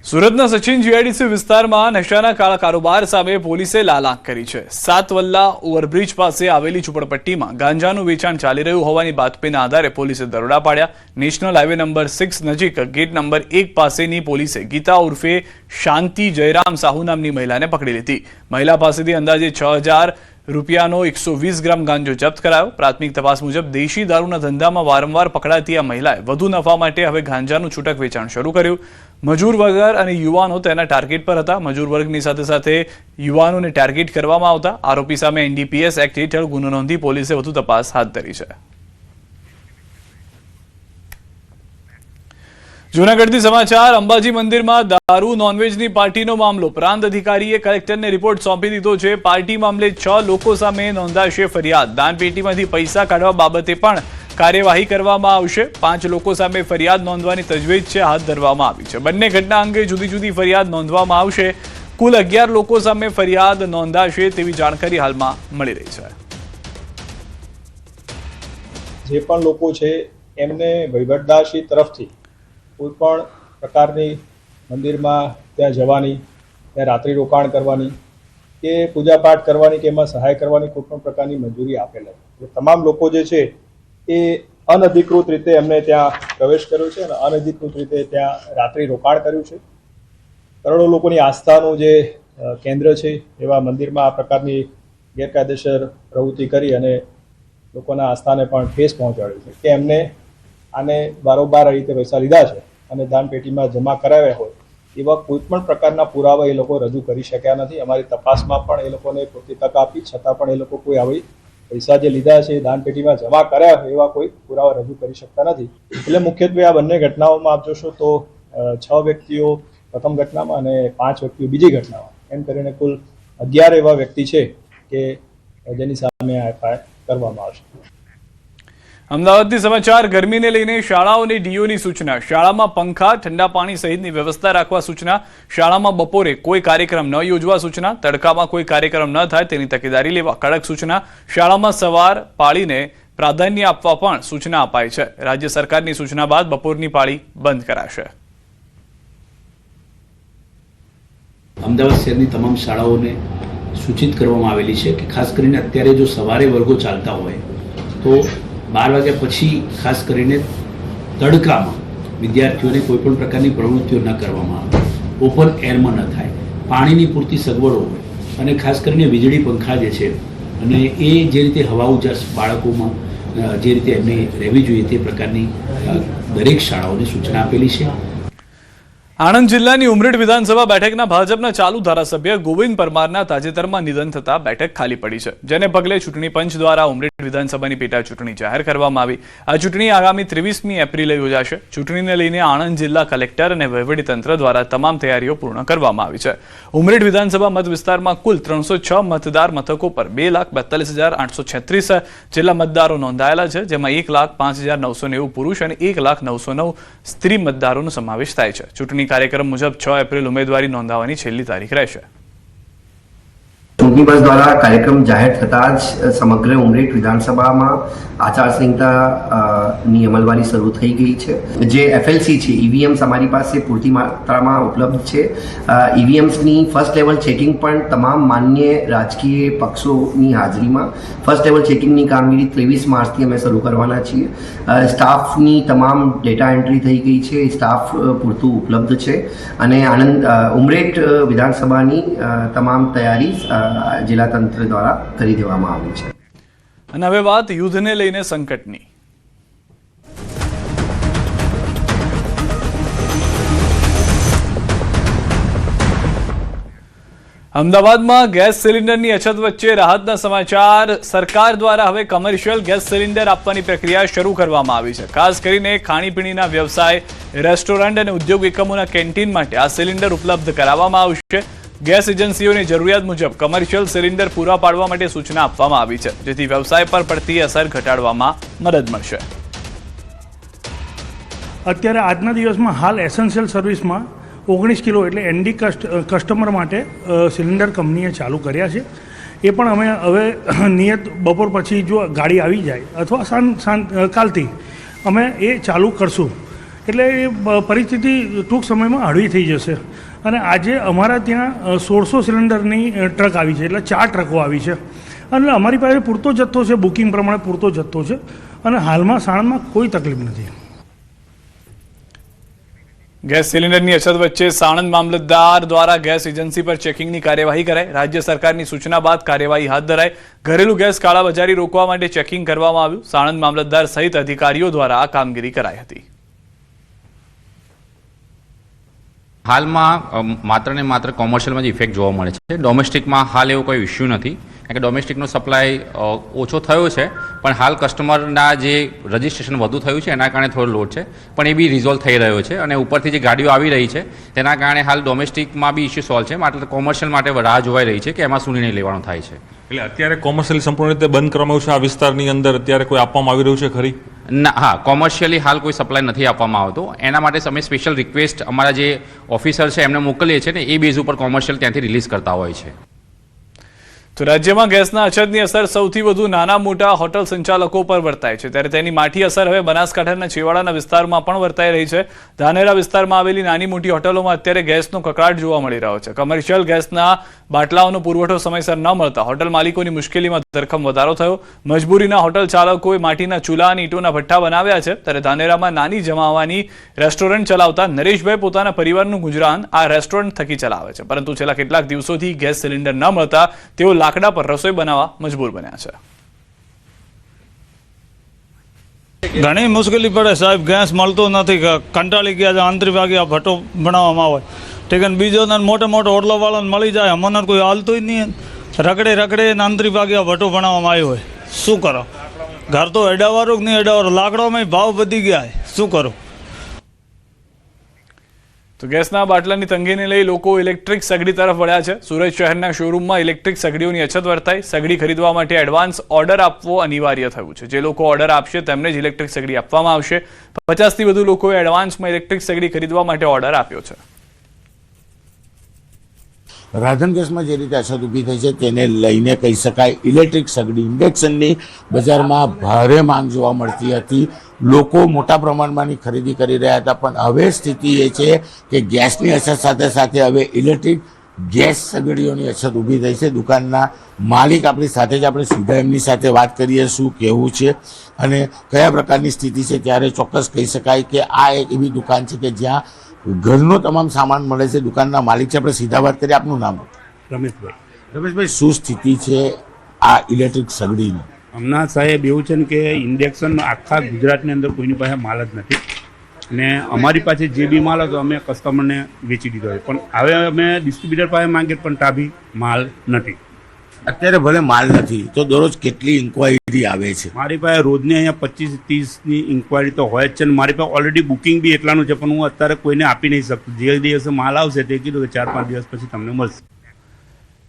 સુરતના સચિન જીઆઈડીસી વિસ્તારમાં નશાના કાળા કારોબાર સામે પોલીસે લાલ આંખ કરી છે। સાતવલ્લા ઓવરબ્રિજ પાસે આવેલી ઝૂંપડપટ્ટીમાં ગાંજાનું વેચાણ ચાલી રહ્યું હોવાની બાતમીના આધારે પોલીસે દરોડા પાડ્યા। નેશનલ હાઈવે નંબર 6 નજીક ગેટ નંબર 1 પાસેની પોલીસે ગીતા ઉર્ફે શાંતિ જયરામ સાહુ નામની મહિલાને પકડી લીધી। મહિલા પાસેથી અંદાજે 6000 રૂપિયાનો 120 ગ્રામ ગાંજો જપ્ત કરાયો। પ્રાથમિક તપાસ મુજબ દેશી દારૂના ધંધામાં વારંવાર પકડાતી આ મહિલાએ વધુ નફા માટે હવે ગાંજાનું છૂટક વેચાણ શરૂ કર્યું। મજૂર વર્ગ અને યુવાનો તેના ટાર્ગેટ પર હતા। મજૂર વર્ગની સાથે સાથે યુવાનોને ટાર્ગેટ કરવામાં આવતા આરોપી સામે એનડીપીએસ એક્ટ હેઠળ ગુનો નોંધી પોલીસે વધુ તપાસ હાથ ધરી છે। જૂનાગઢથી સમાચાર। અંબાજી મંદિરમાં દારૂ નોનવેજની પાર્ટીનો મામલો। પ્રાંત અધિકારીએ કલેક્ટરને રિપોર્ટ સોંપી દીધો છે। પાર્ટી મામલે 6 લોકો સામે નોંધાશે ફરિયાદ। દાનપેટીમાંથી પૈસા કાઢવા બાબતે પણ કાર્યવાહી કરવામાં આવશે। 5 લોકો સામે ફરિયાદ નોંધવાની તજવીજ હાથ ધરવામાં આવી છે। બંને ઘટના અંગે જુદી જુદી ફરિયાદ નોંધવામાં આવશે। કુલ 11 લોકો સામે ફરિયાદ નોંધાશે તેવી જાણકારી હાલમાં મળી રહી છે। જે પણ લોકો છે એમને વહીવટદારશ્રી તરફથી કોઈ પણ પ્રકારની મંદિરમાં ત્યાં જવાની, ત્યાં રાત્રિ રોકાણ કરવાની કે પૂજાપાઠ કરવાની કે એમાં સહાય કરવાની કોઈ પણ પ્રકારની મંજૂરી આપેલ નથી। તમામ લોકો જે છે એ અનધિકૃત રીતે એમને ત્યાં પ્રવેશ કર્યો છે અને અનધિકૃત રીતે ત્યાં રાત્રિ રોકાણ કર્યું છે। કરોડો લોકોની આસ્થાનું જે કેન્દ્ર છે એવા મંદિરમાં આ પ્રકારની ગેરકાયદેસર પ્રવૃત્તિ કરી અને લોકોના આસ્થાને પણ ઠેસ પહોંચાડ્યું છે કે એમને આને બારોબાર રીતે પૈસા લીધા છે અને દાનપેટીમાં જમા કરાવ્યા હોય એવા કોઈ પણ પ્રકારના પુરાવા એ લોકો રજૂ કરી શક્યા નથી। અમારી તપાસમાં પણ એ લોકોને પૂરતી તક આપી છતાં પણ એ લોકો કોઈ આવી પૈસા જે લીધા છે દાનપેટીમાં જમા કર્યા હોય એવા કોઈ પુરાવા રજૂ કરી શકતા નથી। એટલે મુખ્યત્વે આ બંને ઘટનાઓમાં આપ જોશો તો 6 વ્યક્તિઓ પ્રથમ ઘટનામાં અને 5 વ્યક્તિઓ બીજી ઘટનામાં, એમ કરીને કુલ 11 એવા વ્યક્તિ છે કે જેની સામે આ એફઆઈઆર કરવામાં આવશે। અમદાવાદથી સમાચાર। ગરમીને લઈને શાળાઓની ડીઓની સૂચના। શાળામાં પંખા, ઠંડા પાણી સહિતની વ્યવસ્થા રાખવા સૂચના। શાળામાં બપોરે કોઈ કાર્યક્રમ ન યોજવા સૂચના। તડકામાં કોઈ કાર્યક્રમ ન થાય તેની તકેદારી લેવા કડક સૂચના। શાળામાં સવાર પાળીને પ્રાધાન્ય આપવા પણ સૂચના અપાઈ છે। રાજ્ય સરકારની સૂચના બાદ બપોરની પાળી બંધ કરાશે। અમદાવાદ શહેરની તમામ શાળાઓને સૂચિત કરવામાં આવેલી છે કે ખાસ કરીને અત્યારે જો સવારે વર્ગો ચાલતા હોય તો 12 વાગ્યા પછી ખાસ કરીને તડકામાં વિદ્યાર્થીઓને કોઈ પણ પ્રકારની પ્રવૃત્તિઓ ન કરવામાં આવે, ઓપન એરમાં ન થાય, પાણીની પૂરતી સગવડો હોય અને ખાસ કરીને વીજળી પંખા જે છે અને એ જે રીતે હવા ઉજાસ બાળકોમાં જે રીતે એમને રહેવી જોઈએ તે પ્રકારની દરેક શાળાઓને સૂચના આપેલી છે। આણંદ જિલ્લાની ઉમરેઠ વિધાનસભા બેઠકના ભાજપના ચાલુ ધારાસભ્ય ગોવિંદ પરમારના તાજેતરમાં નિધન થતા બેઠક ખાલી પડી છે, જેને પગલે ચૂંટણી પંચ દ્વારા ઉમરેઠ વિધાનસભાની પેટા ચૂંટણી જાહેર કરવામાં આવી। આ ચૂંટણી આગામી 23મી એપ્રિલે યોજાશે। ચૂંટણીને લઈને આણંદ જિલ્લા કલેક્ટર અને વહીવટીતંત્ર દ્વારા તમામ તૈયારીઓ પૂર્ણ કરવામાં આવી છે। ઉમરેઠ વિધાનસભા મત વિસ્તારમાં કુલ 306 મતદાર મથકો પર 2,42,836 જેટલા મતદારો નોંધાયેલા છે, જેમાં 1,05,990 પુરુષ અને 1,09,09 સ્ત્રી મતદારોનો સમાવેશ થાય છે। ચૂંટણી કાર્યક્રમ મુજબ 6 એપ્રિલ ઉમેદવારી નોંધાવવાની છેલ્લી તારીખ રહેશે। ચૂંટણી પંચ દ્વારા કાર્યક્રમ જાહેર થતાં જ સમગ્ર ઉમરેઠ વિધાનસભામાં આચારસંહિતાની અમલવારી શરૂ થઈ ગઈ છે। જે એફએલસી છે, ઈવીએમ્સ અમારી પાસે પૂરતી માત્રામાં ઉપલબ્ધ છે। ઈવીએમ્સની ફર્સ્ટ લેવલ ચેકિંગ પણ તમામ માન્ય રાજકીય પક્ષોની હાજરીમાં ફર્સ્ટ લેવલ ચેકિંગની કામગીરી 23 માર્ચથી અમે શરૂ કરવાના છીએ। સ્ટાફની તમામ ડેટા એન્ટ્રી થઈ ગઈ છે, સ્ટાફ પૂરતું ઉપલબ્ધ છે અને આણંદ ઉમરેઠ વિધાનસભાની તમામ તૈયારી જિલ્લા તંત્ર દ્વારા કરી દેવામાં આવી છે। અને હવે વાત યુદ્ધને લઈને સંકટની। અમદાવાદમાં ગેસ સિલિન્ડરની અછત વચ્ચે રાહતના સમાચાર। સરકાર દ્વારા હવે કમર્શિયલ ગેસ સિલિન્ડર આપવાની પ્રક્રિયા શરૂ કરવામાં આવી છે। ખાસ કરીને ખાણીપીણીના વ્યવસાય, રેસ્ટોરન્ટ અને ઉદ્યોગ એકમોના કેન્ટીન માટે આ સિલિન્ડર ઉપલબ્ધ કરાવવામાં આવશે। ગેસ એજન્સીઓને જરૂરિયાત મુજબ કમર્શિયલ સિલિન્ડર પૂરા પાડવા માટે સૂચના આપવામાં આવી છે, જેથી વ્યવસાય પર પડતી અસર ઘટાડવામાં મદદ મળશે। અત્યારે આજના દિવસમાં હાલ એસેન્શિયલ સર્વિસમાં 19 કિલો એટલે એનડી કસ્ટમર માટે સિલિન્ડર કંપનીએ ચાલુ કર્યા છે। એ પણ અમે હવે નિયત બપોર પછી જો ગાડી આવી જાય અથવા કાલથી અમે એ ચાલુ કરશું। એટલે એ પરિસ્થિતિ ટૂંક સમયમાં હળવી થઈ જશે. અને આજે અમારા ત્યાં 1600 સિલિન્ડરની ટ્રક આવી છે, એટલે 4 ટ્રકો આવી છે અને અમારી પાસે પૂરતો જથ્થો છે, બુકિંગ પ્રમાણે પૂરતો જથ્થો છે અને હાલમાં સાણંદમાં કોઈ તકલીફ નથી. ગેસ સિલિન્ડરની અછત વચ્ચે સાણંદ મામલતદાર દ્વારા ગેસ એજન્સી પર ચેકિંગની કાર્યવાહી કરાઈ. રાજ્ય સરકારની સૂચના બાદ કાર્યવાહી હાથ ધરાઈ. ઘરેલું ગેસ કાળાબજારી રોકવા માટે ચેકિંગ કરવામાં આવ્યું. સાણંદ મામલતદાર સહિત અધિકારીઓ દ્વારા આ કામગીરી કરાઈ હતી. હાલમાં માત્ર ને માત્ર કોમર્શિયલમાં જ ઇફેક્ટ જોવા મળે છે. ડોમેસ્ટિકમાં હાલ એવો કોઈ ઇસ્યુ નથી, કારણ કે ડોમેસ્ટિકનો સપ્લાય ઓછો થયો છે, પણ હાલ કસ્ટમરના જે રજિસ્ટ્રેશન વધુ થયું છે એના કારણે થોડો લોડ છે, પણ એ બી રિઝોલ્વ થઈ રહ્યો છે અને ઉપરથી જે ગાડીઓ આવી રહી છે તેના કારણે હાલ ડોમેસ્ટિકમાં બી ઇસ્યુ સોલ્વ છે. માટે કોમર્શિયલ માટે રાહ જોવાઈ રહી છે કે એમાં શું નિર્ણય લેવાનો થાય છે. એટલે અત્યારે કોમર્શિયલ સંપૂર્ણ રીતે બંધ કરવામાં આવ્યું છે. આ વિસ્તારની અંદર અત્યારે કોઈ આપવામાં આવી રહ્યું છે ખરી? ના, હા, કોમર્શિયલી હાલ કોઈ સપ્લાય નથી આપવામાં આવતો. એના માટે અમે સ્પેશિયલ રિક્વેસ્ટ અમારા જે ઓફિસર છે એમને મોકલીએ છીએ ને એ બેઝ ઉપર કોમર્શિયલ ત્યાંથી રિલીઝ કરતા હોય છે. તો રાજ્યમાં ગેસના અછતની અસર સૌથી વધુ નાના મોટા હોટલ સંચાલકો પર વર્તાય છે, ત્યારે તેની માઠી અસર હવે બનાસકાંઠાના છેવાડાના વિસ્તારમાં પણ વર્તાઈ રહી છે. ધાનેરા વિસ્તારમાં આવેલી નાની મોટી હોટલોમાં અત્યારે ગેસનો કકળાટ જોવા મળી રહ્યો છે. કમર્શિયલ ગેસના બાટલાઓનો પુરવઠો સમયસર ન મળતા હોટલ માલિકોની મુશ્કેલીમાં ધરખમ વધારો થયો. મજબૂરીના હોટલ ચાલકોએ માટીના ચૂલા અને ઈંટોના ભઠ્ઠા બનાવ્યા છે. ત્યારે ધાનેરામાં નાની જમાવાની રેસ્ટોરન્ટ ચલાવતા નરેશભાઈ પોતાના પરિવારનું ગુજરાન આ રેસ્ટોરન્ટ થકી ચલાવે છે, પરંતુ છેલ્લા કેટલાક દિવસોથી ગેસ સિલિન્ડર ન મળતા તેઓ લાકડા પર રસોઈ બનાવવા મજબૂર બન્યા છે. ઘણી મુશ્કેલી પડે સાહેબ, ગેસ મળતો નથી, કંટાળી ગયા છે. આંતરી વાગ્યા ભટ્ટો બનાવવામાં આવે ઠીક ને, બીજો મોટો મોટો હોટલો વાળાને મળી જાય, અમને કોઈ હાલતું જ નહીં. રગડે આંતરી વાગ્યા ભટ્ટો બનાવવામાં આવ્યો હોય, શું કરો? ઘર તો એડાવાળું કે નહીં એડાવાળું, લાકડામાં ભાવ વધી ગયા, શું કરો? તો ગેસના બાટલાની તંગીને લઈ લોકો ઇલેક્ટ્રિક સગડી તરફ વળ્યા છે. સુરત શહેરના શોરૂમમાં ઇલેક્ટ્રિક સગડીઓની અછત વર્તાઈ. સગડી ખરીદવા માટે એડવાન્સ ઓર્ડર આપવો અનિવાર્ય થયું છે. જે લોકો ઓર્ડર આપશે તેમને જ ઇલેક્ટ્રિક સગડી આપવામાં આવશે. 50થી વધુ લોકોએ એડવાન્સમાં ઇલેક્ટ્રિક સગડી ખરીદવા માટે ઓર્ડર આપ્યો છે. રાધન ગેસમાં જે રીતે અછત ઊભી થઈ છે તેને લઈને કહી શકાય ઇલેક્ટ્રિક સગડી ઇન્ડક્શનની બજારમાં ભારે માંગ જોવા મળતી હતી. લોકો મોટા પ્રમાણમાંની ખરીદી કરી રહ્યા હતા, પણ હવે સ્થિતિ એ છે કે ગેસની અછત સાથે સાથે હવે ઇલેક્ટ્રિક ગેસ સગડીઓની અછત ઊભી થઈ છે. દુકાનના માલિક આપણી સાથે જ, આપણે સીધા એમની સાથે વાત કરીએ શું કહેવું છે અને કયા પ્રકારની સ્થિતિ છે. ત્યારે ચોક્કસ કહી શકાય કે આ એક એવી દુકાન છે કે જ્યાં ઘરનો તમામ સામાન મળે છે. દુકાનના માલિક છે, આપણે સીધા વાત કરીએ. આપનું નામ? રમેશભાઈ, શું સ્થિતિ છે આ ઇલેક્ટ્રિક સગડીની? હમણાં સાહેબ એવું છે ને કે ઇન્ડક્શન આખા ગુજરાતની અંદર કોઈની પાસે માલ જ નથી અને અમારી પાસે જે બી માલ હતો અમે કસ્ટમરને વેચી દીધો હોય, પણ હવે અમે ડિસ્ટ્રીબ્યુટર પાસે માંગીએ પણ ત્યાં બી માલ નથી. અત્યારે ભલે માલ નથી તો દરરોજ કેટલી ઇન્ક્વાયરી આવે છે? મારી પાસે રોજની અહીંયા 25-30ની ઇન્ક્વાયરી તો હોય જ છે ને મારી પાસે ઓલરેડી બુકિંગ બી એટલાનું છે, પણ હું અત્યારે કોઈને આપી નહીં શકતો. જે દિવસે માલ આવશે તે કીધું કે 4-5 દિવસ પછી તમને મળશે.